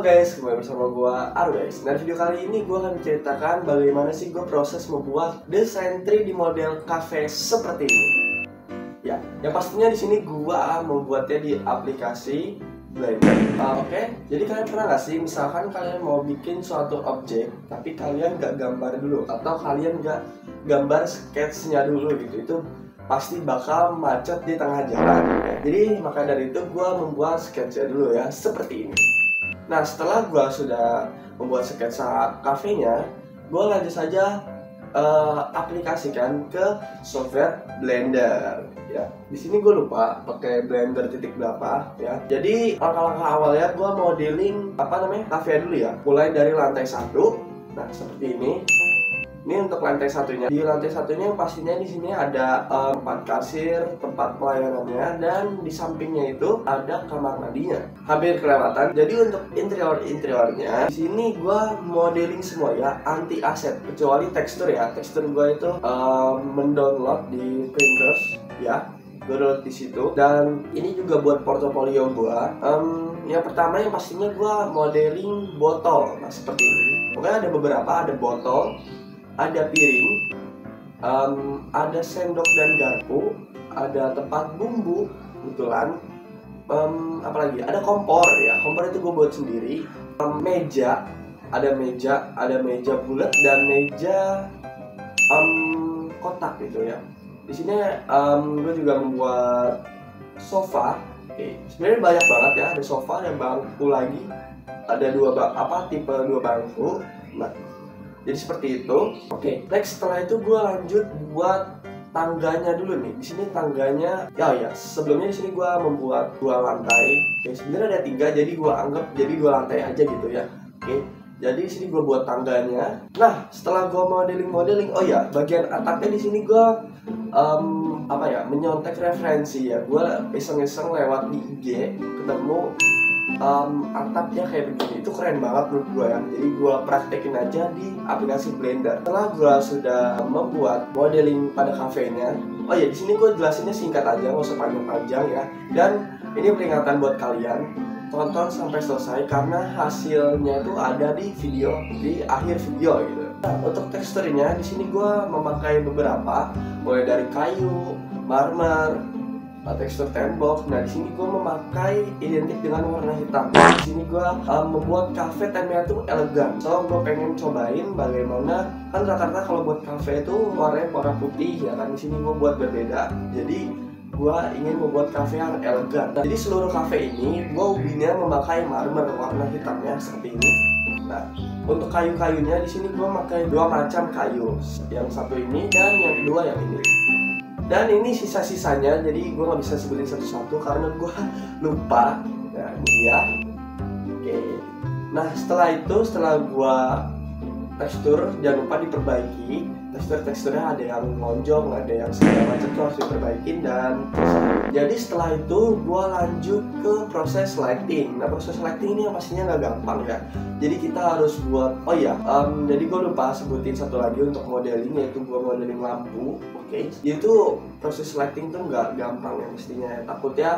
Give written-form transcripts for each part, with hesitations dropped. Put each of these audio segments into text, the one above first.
guys, kembali bersama gua Aru guys. Nah, video kali ini gua akan menceritakan bagaimana sih gua proses membuat desain tree di model cafe seperti ini. Ya, yang pastinya di sini gua membuatnya di aplikasi Blender. Oke. Jadi kalian pernah nggak sih, misalkan kalian mau bikin suatu objek, tapi kalian nggak gambar dulu, atau kalian nggak gambar sketsnya dulu gitu, itu pasti bakal macet di tengah jalan. Jadi maka dari itu gua membuat sketsa dulu ya, seperti ini. Nah, setelah gua sudah membuat sketsa kafenya, gua lanjut saja aplikasikan ke software Blender. Ya, di sini gue lupa pakai Blender titik berapa ya. Jadi langkah-langkah awalnya gue modeling kafe dulu ya. Mulai dari lantai 1. Nah, seperti ini. Ini untuk lantai satunya. Di lantai satunya pastinya di sini ada tempat kasir, tempat pelayanannya, dan di sampingnya itu ada kamar mandinya. Hampir kelewatan. Jadi untuk interiornya di sini gua modeling semua ya, anti aset, kecuali tekstur ya. Tekstur gua itu mendownload di Pinterest ya. Gue download di situ, dan ini juga buat portofolio gua. Yang pertama yang pastinya gua modeling botol. Nah, seperti ini. Pokoknya ada beberapa, ada botol, ada piring, ada sendok dan garpu, ada tempat bumbu, kebetulan, apalagi ada kompor ya. Kompor itu gue buat sendiri. Meja, ada meja bulat dan meja kotak gitu ya. Di sini gue juga membuat sofa. Sebenarnya banyak banget ya, ada sofa, ada bangku lagi, ada tipe dua bangku. Nah, jadi seperti itu. Oke, next setelah itu gue lanjut buat tangganya dulu nih. Di sini tangganya, ya sebelumnya di sini gue membuat 2 lantai. Oke, sebenarnya ada 3, jadi gue anggap jadi 2 lantai aja gitu ya. Oke, jadi di sini gue buat tangganya. Nah, setelah gue modeling, oh ya, bagian atapnya di sini gue menyontek referensi ya. Gue iseng-iseng lewat di IG ketemu atapnya kayak begini. Itu keren banget menurut gue ya. Jadi gue praktekin aja di aplikasi Blender. Setelah gue sudah membuat modeling pada kafenya, oh ya, di sini gue jelasinnya singkat aja, nggak usah panjang-panjang ya. Dan ini peringatan buat kalian, tonton sampai selesai karena hasilnya itu ada di video, di akhir video gitu. Nah, untuk teksturnya di sini gue memakai beberapa, mulai dari kayu, marmer, tekstur tembok. Nah, di sini gue memakai identik dengan warna hitam. Di sini gue membuat cafe temanya tuh elegan. So gue pengen cobain bagaimana, kan rata-rata kalau buat cafe itu warnanya warna putih ya kan. Di sini gue buat berbeda. Jadi gue ingin membuat cafe yang elegan. Nah, jadi seluruh cafe ini gue ubinnya memakai marmer warna hitamnya seperti ini. Nah, untuk kayu-kayunya di sini gue memakai 2 macam kayu. Yang satu ini dan yang kedua yang ini. Dan ini sisa-sisanya, jadi gue nggak bisa sebutin satu-satu karena gue lupa. Nah, ini ya. Oke. Nah, setelah gue tekstur, jangan lupa diperbaiki. Teksturnya ada yang lonjong, ada yang segala macam tuh harus diperbaiki. Dan jadi setelah itu gue lanjut ke proses lighting. Nah, proses lighting ini yang pastinya nggak gampang ya. Jadi kita harus buat, jadi gue lupa sebutin satu lagi untuk modeling, yaitu gue modeling lampu. Oke, itu proses lighting tuh nggak gampang ya mestinya ya. Takutnya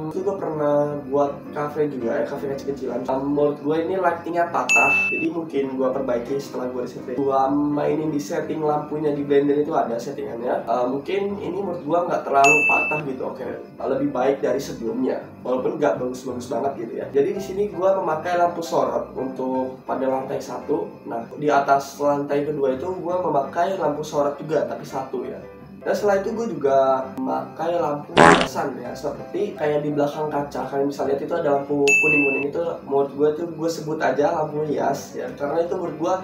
itu gue pernah buat cafe juga ya, cafe kecil-kecilan. Menurut gue ini lightingnya patah, jadi mungkin gue perbaiki setelah gue resetting. Gue mainin di setting lampunya di Blender itu ada settingannya. Mungkin ini menurut gue nggak terlalu patah gitu. Oke, lebih baik dari sebelumnya, walaupun nggak bagus-bagus banget gitu ya. Jadi di sini gue memakai lampu sorot untuk pada lantai 1. Nah, di atas lantai kedua itu gue memakai lampu sorot juga, tapi 1 ya. Dan setelah itu gue juga memakai lampu hiasan ya, seperti kayak di belakang kaca. Kalian bisa lihat itu ada lampu kuning-kuning, itu menurut gue tuh gue sebut aja lampu hias ya, karena itu menurut gue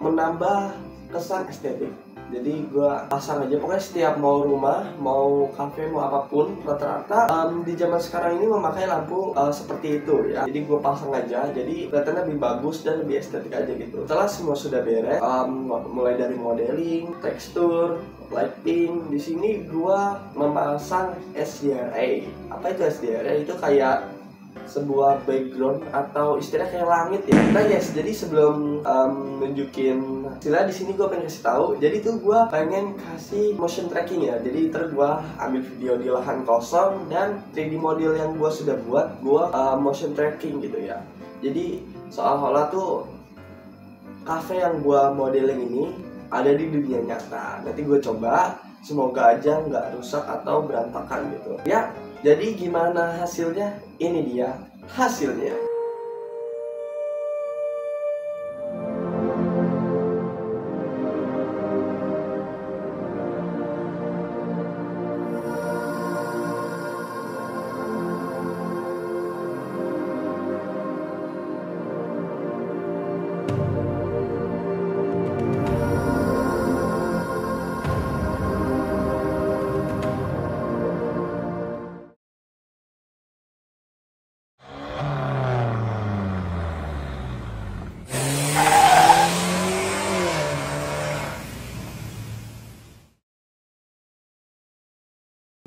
menambah kesan estetik. Jadi gue pasang aja, pokoknya setiap mau rumah, mau cafe, mau apapun, rata-rata di zaman sekarang ini memakai lampu seperti itu ya. Jadi gue pasang aja, jadi kelihatannya lebih bagus dan lebih estetik aja gitu. Setelah semua sudah beres, mulai dari modeling, tekstur, lighting, di sini gue memasang SDRA. Apa itu SDRA? Itu kayak sebuah background atau istilahnya kayak langit ya. Nah guys, jadi sebelum nunjukin hasilnya di sini gue pengen kasih tahu. Jadi tuh gue pengen kasih motion tracking ya. Jadi ntar gue ambil video di lahan kosong dan 3D model yang gue sudah buat, gue motion tracking gitu ya. Jadi seolah-olah tuh cafe yang gua modeling ini ada di dunia nyata. Nanti gue coba, semoga aja nggak rusak atau berantakan gitu ya. Jadi gimana hasilnya? Ini dia hasilnya.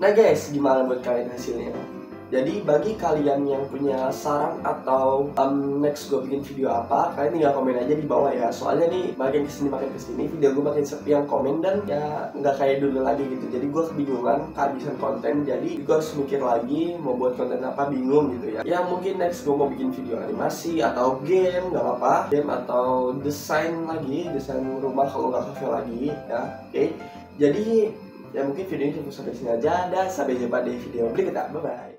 Nah guys, gimana buat kalian hasilnya? Jadi bagi kalian yang punya saran atau next gue bikin video apa, kalian tinggal komen aja di bawah ya. Soalnya nih makin kesini video gue makin sepi yang komen, dan ya nggak kayak dulu lagi gitu. Jadi gue kebingungan kehabisan konten, jadi gue harus mikir lagi mau buat konten apa, bingung gitu ya. Ya mungkin next gue mau bikin video animasi atau game, nggak apa-apa, game atau desain rumah kalau nggak cafe lagi ya. Oke. Jadi ya mungkin video ini cukup sampai sini aja, dan sampai jumpa di video berikutnya. Bye bye.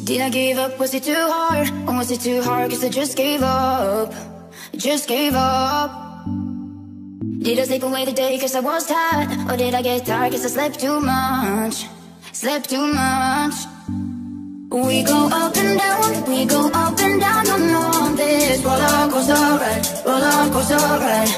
Did I give up? Was it too hard? Or was it too hard cause I just gave up? Just gave up. Did I sleep away the day cause I was tired? Or did I get tired cause I slept too much? Slept too much. We go up and down, we go up and down on this roller coaster ride, roller coaster ride.